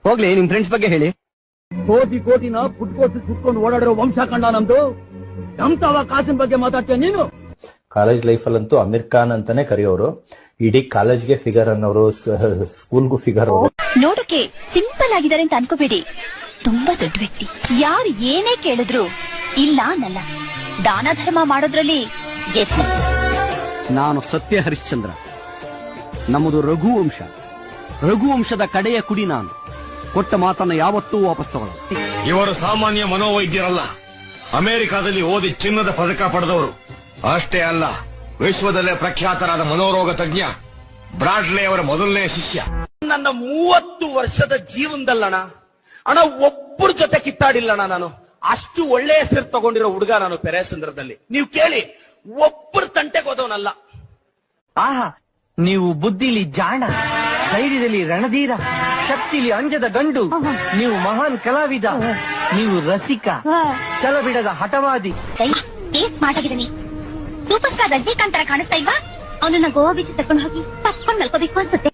ಹೋಗ್ಲಿ ನಿಮ್ ಫ್ರೆಂಡ್ಸ್ ಬಗ್ಗೆ ಹೇಳಿ. ಕೋಟಿನ ಪುಟ್ಕೋಸಿ ಸುಟ್ಕೊಂಡು ಓಡಾಡಿರೋ ವಂಶ ಕಂಡ ನಮ್ದು. ನಮ್ತವ ಕಾಸಿನ ಬಗ್ಗೆ ಮಾತಾಡ್ತೀಯ ನೀನು? ಕಾಲೇಜ್ ಲೈಫ್ ಅಲ್ಲಂತೂ ಅಮೀರ್ ಖಾನ್ ಅಂತಾನೆ ಕರೆಯೋರು. ಇಡೀ ಕಾಲೇಜ್ಗೆ ಫಿಗರ್ ಅನ್ನೋರು, ಸ್ಕೂಲ್ಗೂ ಫಿಗರ್ ಅವರು. ನೋಡಕ್ಕೆ ಸಿಂಪಲ್ ಆಗಿದ್ದಾರೆ ಅಂತ ಅನ್ಕೋಬೇಡಿ, ತುಂಬಾ ದೊಡ್ಡ ವ್ಯಕ್ತಿ. ಯಾರು ಏನೇ ಕೇಳಿದ್ರು ಇಲ್ಲ ಅನ್ನಲ್ಲ. ದಾನ ಧರ್ಮ ಮಾಡೋದ್ರಲ್ಲಿ ಎತ್ತಿ. ನಾನು ಸತ್ಯ ಹರಿಶ್ಚಂದ್ರ. ನಮ್ಮದು ರಘುವಂಶ. ರಘುವಂಶದ ಕಡೆಯ ಕುಡಿ ನಾನು. ಕೊಟ್ಟ ಮಾತನ್ನ ಯಾವತ್ತೂ ವಾಪಸ್ ತಗೊಳ್ಳ. ಇವರು ಸಾಮಾನ್ಯ ಮನೋವೈದ್ಯರಲ್ಲ. ಅಮೆರಿಕಾದಲ್ಲಿ ಓದಿ ಚಿನ್ನದ ಪದಕ ಪಡೆದವರು. ಅಷ್ಟೇ ಅಲ್ಲ, ವಿಶ್ವದಲ್ಲೇ ಪ್ರಖ್ಯಾತರಾದ ಮನೋರೋಗ ತಜ್ಞ ಬ್ರಾಡ್ಲೆ ಅವರ ಮೊದಲನೇ ಶಿಷ್ಯ. ನನ್ನ 30 ವರ್ಷದ ಜೀವನದಲ್ಲಣ ಅಣ್ಣ ಒಬ್ಬರ ಜೊತೆ ಕಿತ್ತಾಡಿಲ್ಲಣ್ಣ ನಾನು. ಅಷ್ಟು ಒಳ್ಳೆ ಹೆಸರು ತಗೊಂಡಿರೋ ಹುಡುಗ ನಾನು ಪೆರೇಸಂದ್ರದಲ್ಲಿ. ನೀವು ಕೇಳಿ, ಒಬ್ಬರು ತಂಟೆಗೆ ಹೋದವನಲ್ಲ. ಆಹಾ, ನೀವು ಬುದ್ಧಿಲಿ ಜಾಣ, ಧೈರ್ಯದಲ್ಲಿ ರಣಧೀರ, ಶಕ್ತಿಲಿ ಅಂಜದ ಗಂಡು. ನೀವು ಮಹಾನ್ ಕಲಾವಿದ, ನೀವು ರಸಿಕ, ಛಲಬಿಡದ ಹಠವಾದಿ. ಸ್ಮಾರ್ಟ್ ಆಗಿದ್ದೀನಿ. ಸೂಪರ್ ಸ್ಟಾರ್ ರಜನಿಕಾಂತ್ ತರ ಕಾಣಿಸ್ತಾ ಇಲ್ವಾ? ಅವನನ್ನ ಗೋವಾ ಬೀಚ್ ತಕೊಂಡು ಹೋಗಿ ತಪ್ಕೊಂಡು ಮಲ್ಕೋಬೇಕು ಅನ್ಸುತ್ತೆ.